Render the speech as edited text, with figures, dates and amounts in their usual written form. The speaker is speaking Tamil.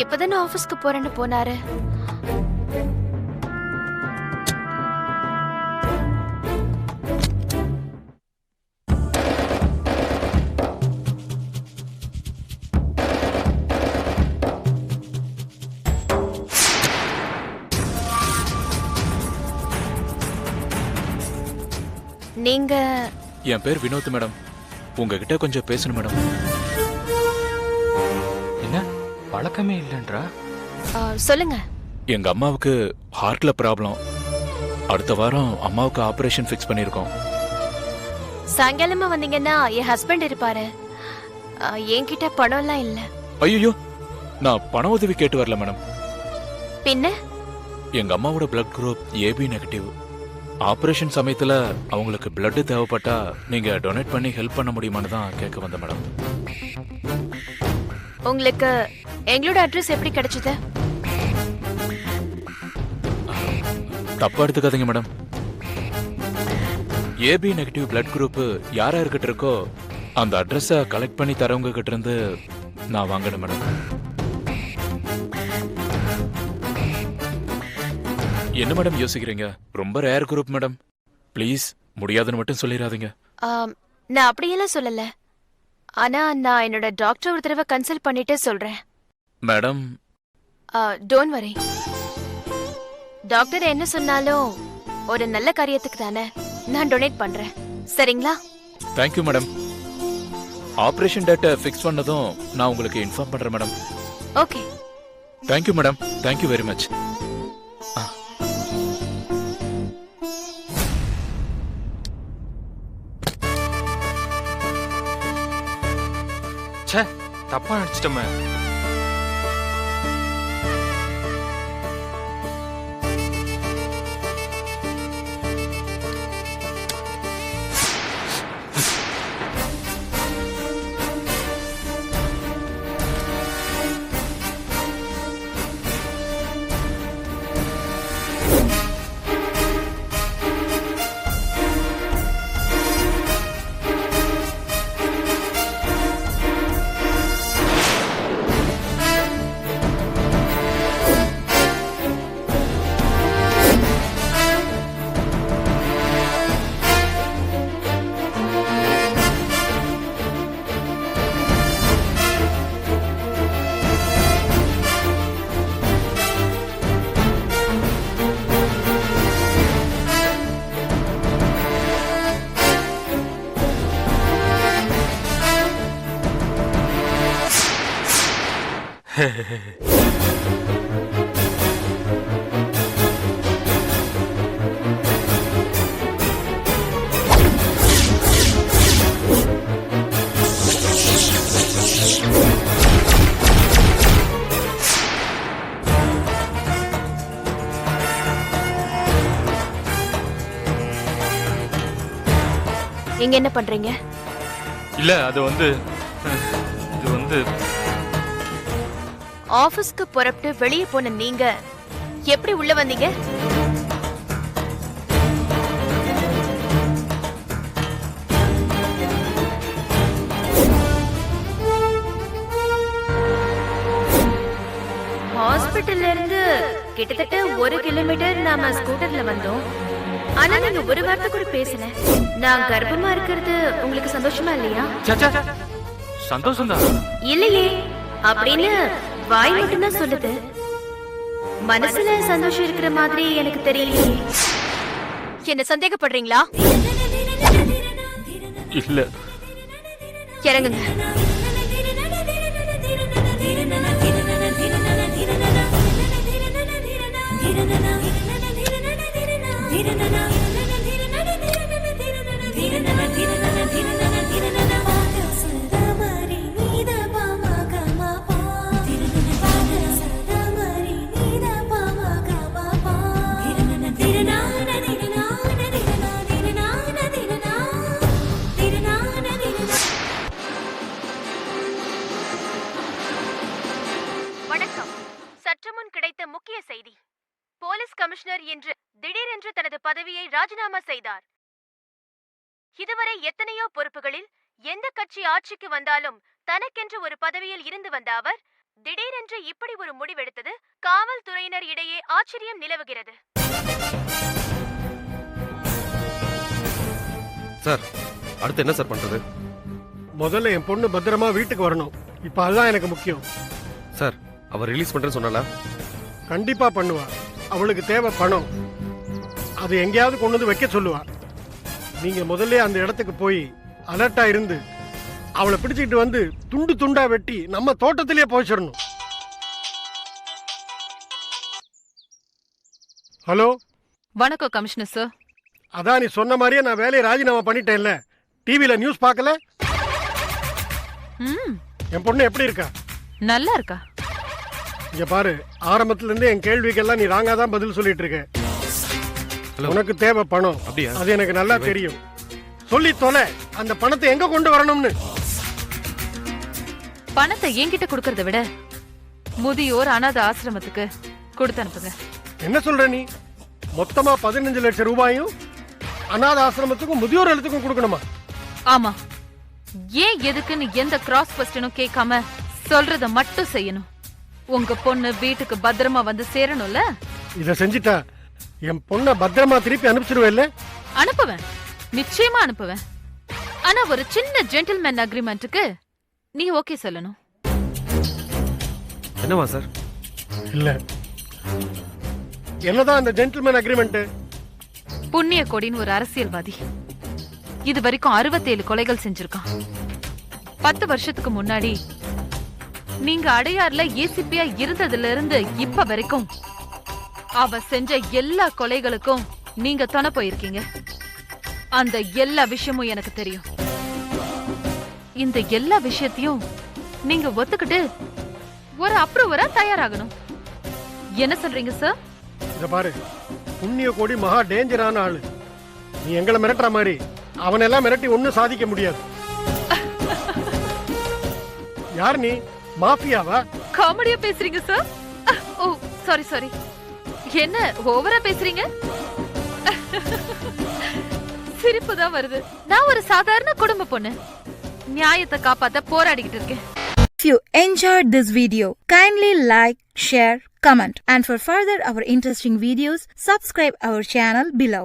இப்பதானே ஆபீஸ்க்கு போறேன்னு போனாரு. நீங்க? என் பேர் வினோத் மேடம். உங்ககிட்ட கொஞ்சம் பேசணும் மேடம். என்ன பழக்கமே இல்லைன்றா? சொல்லுங்க. எங்க அம்மாவுக்கு ஹார்ட்ல ப்ராப்ளம். அடுத்த வாரம் அம்மாவுக்கு ஆபரேஷன் ஃபிக்ஸ் பண்ணிருக்கோம். சாயங்காலமா வந்தீங்கன்னா என் ஹஸ்பண்ட் இருப்பாரு. என்கிட்ட பணம் எல்லாம் இல்ல. ஐயோ, நான் பண உதவி கேட்டு வரல மேடம். பின்ன எங்க அம்மாவோட blood group AB negative. Operation சமயத்துல அவங்களுக்கு பிளட் தேவைப்பட்டா நீங்க டொனேட் பண்ணி ஹெல்ப் பண்ண முடியுமான்னு தான் கேட்க வந்தேன் மேடம். உங்களுக்கு எங்களோட அட்ரஸ் எப்படி கிடைச்சது? தப்பா எடுத்துக்காதீங்க madam. AB negative blood group யாரா இருக்கிட்ட இருக்கோ அந்த அட்ரஸ கலெக்ட் பண்ணி தரவங்க கிட்ட இருந்து நான் வாங்கணும் மேடம். என்ன மேடம் யோசிக்கிறீங்க? ரொம்ப ரேர் குரூப் மேடம். ப்ளீஸ் முடியாதுன்னு மட்டும் சொல்லிடாதீங்க. நான் அப்படியெல்லாம் சொல்லல. ஆனா நான் என்னோட டாக்டர் ஒரு தடவை கன்சல்ட் பண்ணிட்டு சொல்றேன். Madam don't worry. டாக்டர் என்ன சொன்னாலும் ஒரு நல்ல காரியத்துக்கு தானே நான் டொனேட் பண்றேன். சரிங்களா? Thank you madam. ஆபரேஷன் டேட்டை ஃபிக்ஸ் பண்ணதும் நான் உங்களுக்கு இன்ஃபார்ம் பண்றேன் madam. Okay. Thank you madam. Thank you very much. ச்சே, தப்பா நினைச்சிட்டோமே. நீங்க என்ன பண்றீங்க? இல்ல அது வந்து இது வந்து ஆபீஸ்க்கு புறப்பட்டு வெளியே போன நீங்க எப்படி உள்ள வந்தீங்க? ஹாஸ்பிட்டல்ல இருந்து கிட்டத்தட்ட 1 கிலோமீட்டர் நாம ஸ்கூட்டர்ல வந்தோம். ஆனா நீங்க ஒரு வார்த்தை கூட பேசல. நான் கர்ப்பமா இருக்கிறது உங்களுக்கு சந்தோஷமா இல்லையா? சந்தோஷம் தான். இல்லையே அப்படின்னு வாய் மட்டும் தான் சொல்லுது. மனசுல சந்தோஷம் இருக்கிற மாதிரி எனக்கு தெரியலையே. என்ன சந்தேகப்படுறீங்களா? இல்ல. இறங்குங்க. வணக்கம். சற்று முன் கிடைத்த முக்கிய செய்தி. போலீஸ் கமிஷனர் இன்று திடீரென்று தனது பதவியை ராஜினாமா செய்தார். இதுவரை எத்தனையோ பொறுப்புகளில் எந்த கட்சி ஆட்சிக்கு வந்தாலும் தனக்கென்று ஒரு பதவியில் இருந்து வந்த அவர் திடீரென்று இப்படி ஒரு முடிவெடுத்தது காவல்துறையினர் இடையே ஆச்சரியம் நிலவுகிறது. சார் அடுத்து என்ன சார் பண்றது? முதல்ல என் பொண்ணு பத்திரமா வீட்டுக்கு வரணும். இப்ப அதுதான் எனக்கு முக்கியம். சார் அவர் ரிலீஸ் பண்றேன்னு சொன்னாலா? கண்டிப்பா பண்ணுவா. அவளுக்கு தேவை பணம். அது எங்கேயாவது கொண்டு வந்து வைக்க சொல்லுவா. நீங்க முதல்ல அந்த இடத்துக்கு போய் அலர்ட்டா இருந்து அவளை பிடிச்சிட்டு வந்து துண்டு துண்டா வெட்டி நம்ம தோட்டத்திலேயே போயிச்சிடணும். ஹலோ, வணக்கம் கமிஷனர் சார். அதான் நீ சொன்ன மாதிரியே நான் வேலையை ராஜினாமா பண்ணிட்டேன்ல. டிவில நியூஸ் பார்க்கல? என் பொண்ணு எப்படி இருக்கா? நல்லா இருக்கா? இங்க பாரு, ஆரம்பத்துல இருந்து என் கேள்விக்கெல்லாம் நீ ராங்கா தான் பதில் சொல்லிட்டு இருக்க. உனக்கு தேவை பணம். அப்படியா? அது எனக்கு நல்லா தெரியும். சொல்லி தொலை, அந்த பணத்தை எங்க கொண்டு வரணும்னு. பணத்தை என்கிட்ட கொடுக்கறத விட முதியோர் அனாதை ஆசிரமத்துக்கு கொடுத்து அனுப்புங்க. என்ன சொல்ற நீ? மொத்தமா 15 லட்சம் ரூபாயும் அநாத ஆசிரமத்துக்கும் முதியோர் எழுத்துக்கும் கொடுக்கணுமா? ஆமா. ஏன் எதுக்குன்னு எந்த கிராஸ் கொஸ்டினும் கேட்காம சொல்றத மட்டும் செய்யணும். உங்க பொண்ணு வீட்டுக்கு பத்திரமா வந்து சேரணும்ல? இத செஞ்சிட்டா என் பொண்ண பத்திரமா திருப்பி அனுப்பிச்சிருவேல்ல? அனுப்புவேன், நிச்சயமா அனுப்புவேன். ஆனா ஒரு சின்ன ஜென்டில்மேன் அக்ரிமெண்ட்டுக்கு நீ ஓகே சொல்லணும். என்னவா சார்? இல்ல, என்னதான் அந்த ஜென்டில்மேன் அக்ரிமெண்ட்? புண்ணிய கொடின்னு ஒரு அரசியல்வாதி இது வரைக்கும் 67 கொலைகள் செஞ்சிருக்கான். 10 வருஷத்துக்கு முன்னாடி நீங்க அடையாறுல ஏசிபியா இருந்ததுல இருந்து இப்ப வரைக்கும் அவ செஞ்ச எல்லா கொலைகளுக்கும் நீங்க துணை போயிருக்கீங்க. அந்த எல்லா விஷயமும் எனக்கு தெரியும். இந்த எல்லா விஷயத்தையும் நீங்க ஒத்துக்கிட்டு ஒரு அப்ரூவரா தயாராகணும். என்ன சொல்றீங்க சார்? இத பாரு, புண்ணிய கோடி மகா டேஞ்சரான ஆளு. நீ எங்களை மிரட்டுற மாதிரி அவனெல்லாம் மிரட்டி ஒன்னும் சாதிக்க முடியாது. யார் நீ? மாஃபியாவா? காமெடியா பேசுறீங்க சார்? ஓ சாரி சாரி. என்ன ஓவரா பேசுறீங்க? சிரிப்பு தான் வருது. நான் ஒரு சாதாரண குடும்ப பொண்ணு, நியாயத்தை காப்பாத்த போராடிக்கிட்டு இருக்கேன். If you enjoyed this video, kindly like, share, comment, and for further our interesting videos, subscribe our channel below.